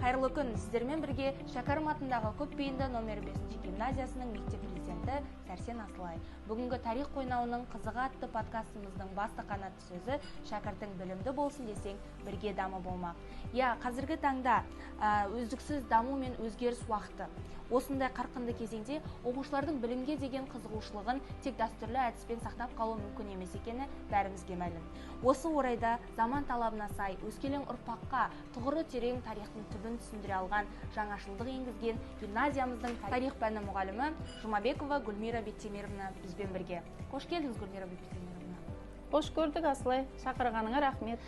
Қайырлы күн, сіздермен бірге Шәкәрім атындағы көпбейінді номер 5 гимназиясының мектеп президенті Сәрсен Асылай. Бүгінгі тарих қойнауының қызығы атты подкастымыздың басты қанатты сөзі шәкірттің білімді болсын десең, бірге дамы болмақ. Қазіргі таңда үздіксіз даму мен өзгеріс уақыты. Осындай қарқынды кезеңде оқушылардың білімге деген қызығушылығын тек дәстүрлі әдіспен сақтап қалу мүмкін емес екені бәрімізге мәлім. Осы орайда заман талабына сай өскелең ұрпаққа тұғыры терең тарихтың түбін түсіндіре алған жаңашылдық енгізген гимназиямыздың тарих пәні мұғалімі Жұмабекова Гүлмира Бектемировна бізбен бірге. Қош келдіңіз, Гүлмира Бектемировна. Қош көрдік, Асылай. Шақырғаныңа рахмет.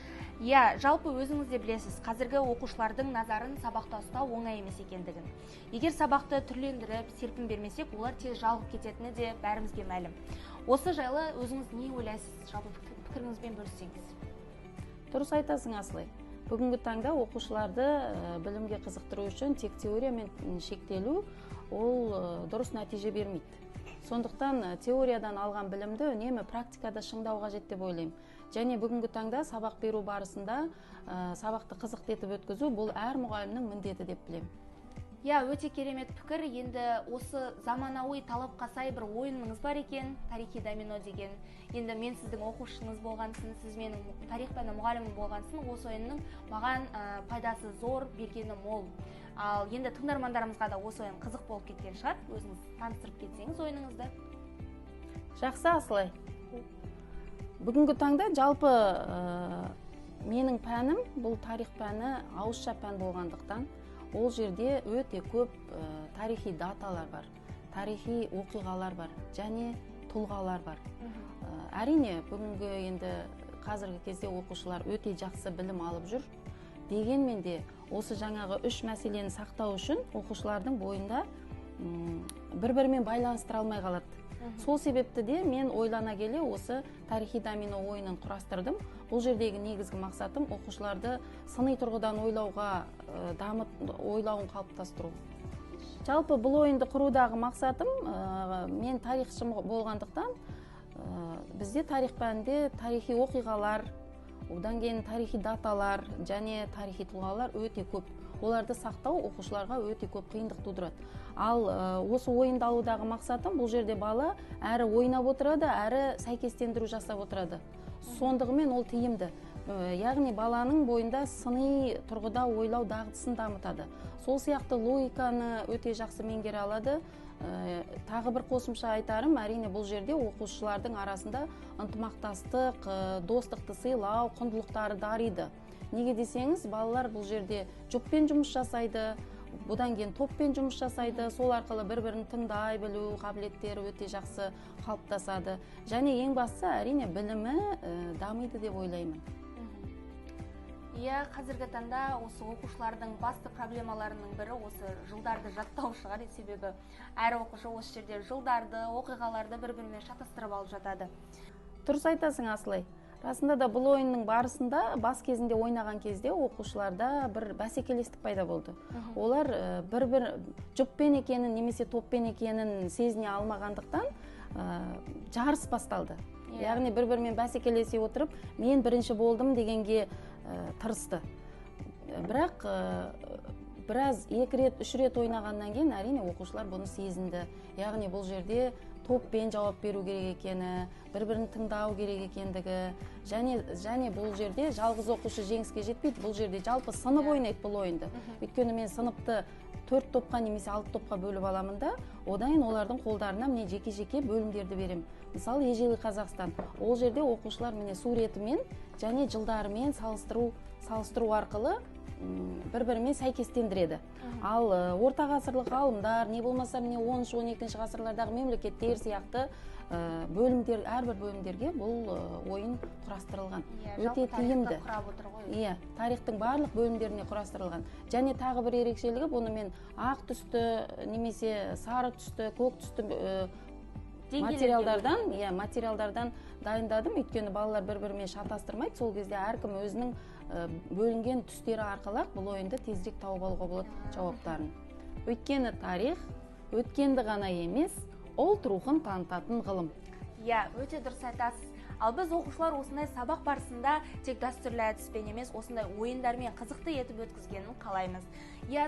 Жалпы өзіңіз де білесіз, қазіргі оқушылардың назарын сабақта ұстау оңай емес екендігін. Егер сабақты түрлендіріп, серпін бермесек, олар тез жалығып кететіні де бәрімізге мәлім. Осы жайлы өзіңіз не ойлайсыз? Жалпы пікіріңізбен бөліссеңіз. Дұрыс айтасың, Асылай. Бүгінгі таңда оқушыларды білімге қызықтыру үшін тек теориямен шектелу ол дұрыс нәтиже бермейді. Сондықтан теориядан алған білімді үнемі практикада шыңдау қажет деп ойлаймын. Және бүгінгі таңда сабақ беру барысында сабақты қызықты етіп өткізу бұл әр мұғалімнің міндеті деп білемін. Өте керемет пікір. Енді осы заманауи талапқа сай бір ойыныңыз бар екен, тарихи домино деген. Енді мен сіздің оқушыңыз болғансын, сіз менің тарих пәні мұғалімім болғансын, осы ойынның маған пайдасы зор, бергені мол. Ал енді тыңдармандарымызға да осы ойын қызық болып кеткен шығар. Өзіңіз таныстырып кетсеңіз ойыныңызды. Жақсы, Асылай. Бүгінгі таңда жалпы менің пәнім, бұл тарих пәні ауызша пән болғандықтан, ол жерде өте көп тарихи даталар бар, тарихи оқиғалар бар, және тұлғалар бар. Әрине, бүгінгі енді қазіргі кезде оқушылар өте жақсы білім алып жүр. Дегенмен де осы жаңағы үш мәселені сақтау үшін оқушылардың бойында бір-бірімен байланыстыра алмай қалады. Сол себепті де мен ойлана келе осы тарихи домино ойынын құрастырдым. Бұл жердегі негізгі мақсатым оқушыларды сыни тұрғыдан ойлауын қалыптастыру. Жалпы бұл ойынды құрудағы мақсатым, мен тарихшы болғандықтан, бізде тарих пәнінде тарихи оқиғалар, одан кейін тарихи даталар және тарихи тұлғалар өте көп. Оларды сақтау оқушыларға өте көп қиындық тудырады. Ал осы ойынды алудағы мақсатым, бұл жерде бала әрі ойнап отырады, әрі сәйкестендіру жасап отырады. Сондығымен ол тиімді. Яғни баланың бойында сыни тұрғыда ойлау дағдысын дамытады. Сол сияқты логиканы өте жақсы меңгере алады. Тағы бір қосымша айтарым, әрине бұл жерде оқушылардың арасында ынтымақтастық, достықты сыйлау, құндылықтары дариды. Неге десеңіз, балалар бұл жерде жұппен жұмыс жасайды, бұдан кейін топпен жұмыс жасайды, сол арқылы бір-бірін тыңдай білу қабілеттері өте жақсы қалыптасады. Және ең бастысы әрине білімі дамиды деп ойлаймын. Қазіргі таңда осы оқушылардың басты проблемаларының бірі осы жылдарды жаттау шығар, себебі әр оқушы осы жерде жылдарды, оқиғаларды бір-бірімен шатастырып алып жатады. Дұрыс айтасың, Асылай. Расында да бұл ойынның барысында бас кезінде ойнаған кезде оқушыларда бір бәсекелестік пайда болды. Олар бір-бір жұппен екенін немесе топпен екенін сезіне алмағандықтан жарыс басталды. Яғни бір-бірімен бәсекелесе отырып, мен бірінші болдым дегенге тырысты. Бірақ біраз 2 рет, 3 рет ойнағаннан кейін әрине оқушылар бұны сезінді. Яғни бұл жерде топпен жауап беру керек екені, бір-бірін тыңдау керек екендігі, және бұл жерде жалғыз оқушы жеңіске жетпейді. Бұл жерде жалпы сынып ойнайды бұл ойынды. Өйткені мен сыныпты 4 топқа немесе 6 топқа бөліп аламын да, одан олардың қолдарына міне жеке-жеке бөлімдерді берем. Мысалы, Ежелгі Қазақстан. Ол жерде оқушылар міне суретімен және жылдарымен салыстыру арқылы бір-бірімен сәйкестендіреді. Ал орта ғасырлық ғалымдар, не болмаса міне 10-12 ғасырлардағы мемлекеттер сияқты бөлімдер, әрбір бөлімдерге бұл ойын құрастырылған. Өте тиімді. Тарихтың барлық бөлімдеріне құрастырылған. Және тағы бір ерекшелігі, бұны мен ақ түсті, немесе сары түсті, көк түсті материалдардан дайындадым. Өйткені балалар бір-бірімен шатастырмайды. Сол кезде әркім өзінің бөлінген түстері арқылы бұл ойынды тезірек тауып алуға болады жауаптарын. Өйткені тарих өткенді ғана емес, ұлт рухын танытатын ғылым. Өте дұрыс айтасыз. Ал біз оқушылар осындай сабақ барысында тек дәстүрлі әдіспен емес, осындай ойындармен қызықты етіп өткізгенін қалаймыз.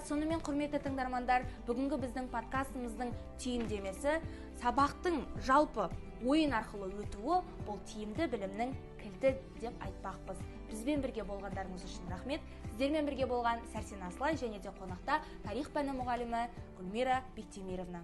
Сонымен құрметті тыңдармандар, бүгінгі біздің подкастымыздың түйіндемесі сабақтың жалпы ойын арқылы өтуі бұл тиімді білімнің кілті деп айтпақпыз. Бізбен бірге болғандарыңыз үшін рахмет. Сіздермен бірге болған Сәрсен Асылай және де қонақта тарих пәні мұғалімі Гүлмира Бектемировна.